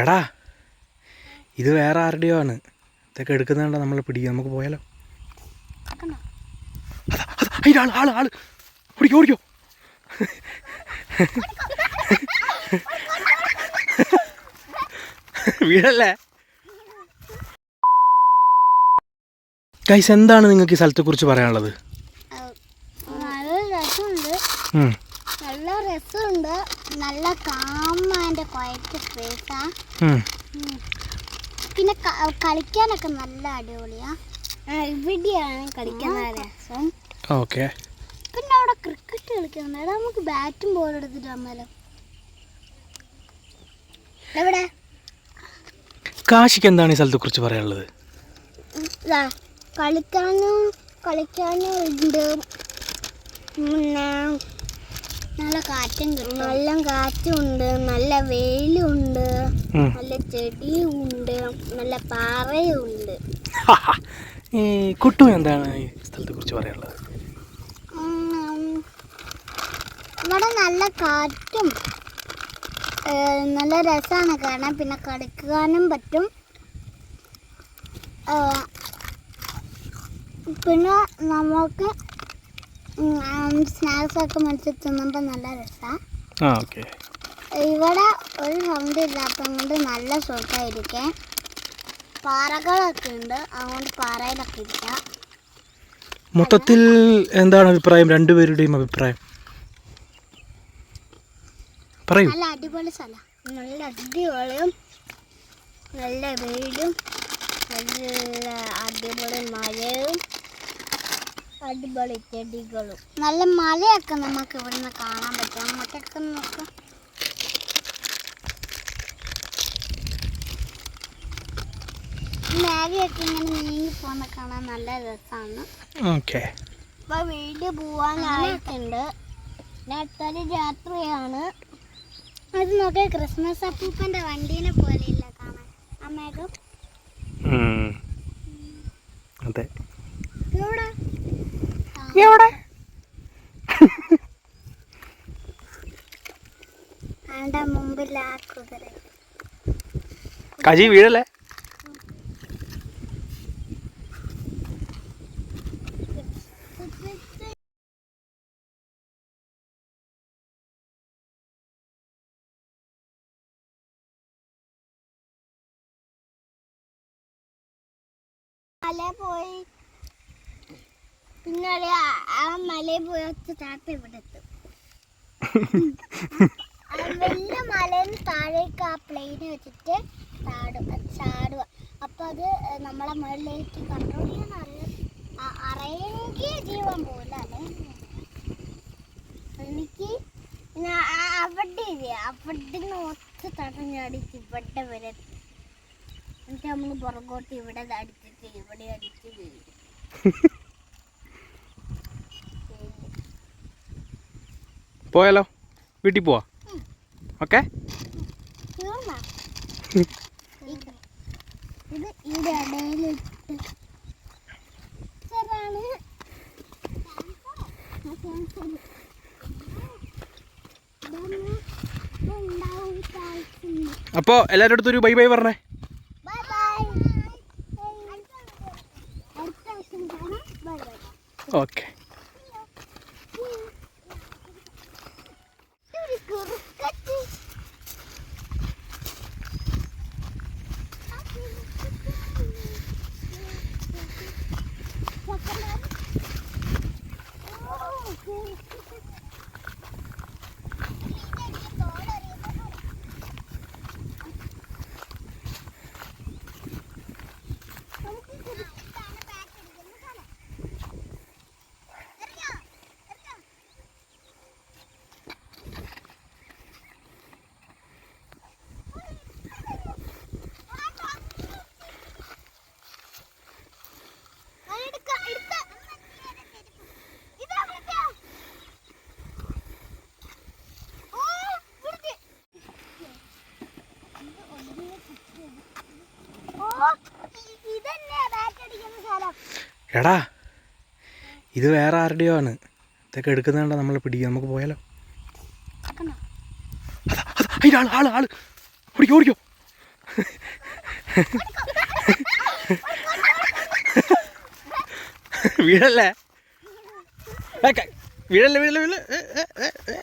എടാ ഇത് വേറെ ആരുടെയോ ആണ്. ഇതൊക്കെ എടുക്കുന്നുണ്ടോ നമ്മളെ പിടിക്കുക. നമുക്ക് പോയാലോ? ആള് ആള് ആള് ഓടിക്കോ ഓടിക്കോ. വീടല്ലേ ഗൈസ്? എന്താണ് നിങ്ങൾക്ക് ഈ സ്ഥലത്തെ കുറിച്ച് പറയാനുള്ളത്? നല്ല രസമുണ്ട്, നല്ല കാമാൻ്റെ ക്വയറ്റ് സ്പേസാ. പിന്നെ കളിക്കാനൊക്കെ നല്ല അടിപൊളിയാ. ഇവിടെയാണ് കളിക്കാൻ രസം. ഓക്കെ. പിന്നെ അവിടെ ക്രിക്കറ്റ് കളിക്കുന്നുണ്ട്. നമുക്ക് ബാറ്റും ബോൾ എടുത്തിട്ട് വന്നാലോ? എവിടെ? കാശിക്ക് എന്താണ് ഈ സ്ഥലത്തെ കുറിച്ച് പറയാനുള്ളത്? കളിക്കാനും ഉണ്ട്. പിന്നെ നല്ല കാറ്റും കിട്ടും. നല്ല കാറ്റുണ്ട്, നല്ല വെയിലുണ്ട്, നല്ല ചെടിയും ഉണ്ട്, നല്ല പാറയും ഉണ്ട്. ഈ കുട്ടു എന്താണ് ഈ സ്ഥലത്തെ കുറിച്ച് പറയാനുള്ളത്? ഇവിടെ നല്ല കാറ്റും നല്ല രസമാണ് കാണാൻ. പിന്നെ കളിക്കാനും പറ്റും. പിന്നെ നമുക്ക് സ്നാക്സ് ഒക്കെ മേടിച്ച് തിന്നുമ്പോൾ നല്ല രസമാണ്. ഇവിടെ ഒരു സൗണ്ട് ഇല്ലാത്തത് കൊണ്ട് നല്ല സുഖമായിരിക്കാം. പാറകളൊക്കെ ഉണ്ട്, അതുകൊണ്ട് പാറയിലൊക്കെ ഇരിക്കാം. മൊത്തത്തിൽ എന്താണ് അഭിപ്രായം? രണ്ടുപേരുടെയും അഭിപ്രായം പറയൂ. നല്ല അടിപൊളി സ്ഥലം, നല്ല അടിപൊളിയും നല്ല വെയിലും നല്ല അടിപൊളി മഴയും അടിപൊളി ചെടികളും. നല്ല മലയൊക്കെ നമുക്ക് ഇവിടുന്ന് കാണാൻ പറ്റും. അങ്ങോട്ടൊക്കെ നോക്കാം. മേഘയൊക്കെ ഇങ്ങനെ നീങ്ങി പോകുന്ന കാണാൻ നല്ല രസമാണ്. ഇപ്പൊ വീട് പോവാനായിട്ടുണ്ട്. അടുത്തൊരു രാത്രിയാണ്. അത് നോക്കിയ ക്രിസ്മസ് അപ്പൂപ്പന്റെ വണ്ടീനെ പോലെയില്ല കാണാൻ ആ മേഘം. അതെ. മുമ്പിൽ ആ കുതിര കജി വീടല്ലേ? മലയിൽ പോയി പിന്നെ ആ മലയിൽ പോയി ഒച്ച ചാട്ട ഇവിടെ എത്തും. വലിയ മലയിൽ താഴേക്ക് ആ പ്ലെയിന് വെച്ചിട്ട് ചാടുക. അപ്പൊ അത് നമ്മളെ മുകളിലേക്ക് കൺട്രോൾ ചെയ്യാൻ അറിയെങ്കിൽ ജീവൻ പോകില്ല. അല്ലെ എനിക്ക് അവിടെ ഒച്ച തടഞ്ഞടിച്ച് ഇവിടെ വരെ എന്നിട്ട് നമ്മൾ പുറകോട്ട് ഇവിടെ അടിച്ചിട്ട് ഇവിടെ അടിച്ച് വീഴും. പോയാലോ? വീട്ടിൽ പോവാ. ഓക്കെ. ഇത് ഇവിടെ ഇടയിൽ അപ്പോ എല്ലാവരുടെ അടുത്തും ഒരു ബൈ ബൈ പറഞ്ഞേ. ഓക്കെ. എടാ ഇത് വേറെ ആരുടെയോ ആണ്. ഇതൊക്കെ എടുക്കുന്നുണ്ടോ നമ്മളെ പിടിക്കുക. നമുക്ക് പോയാലോ? ആള് ആള് ആള് ഓടിക്കോ ഓടിക്കോ. വീഴല്ലേ വീഴല്ലേ വീഴല്ലേ വീഴല്ലേ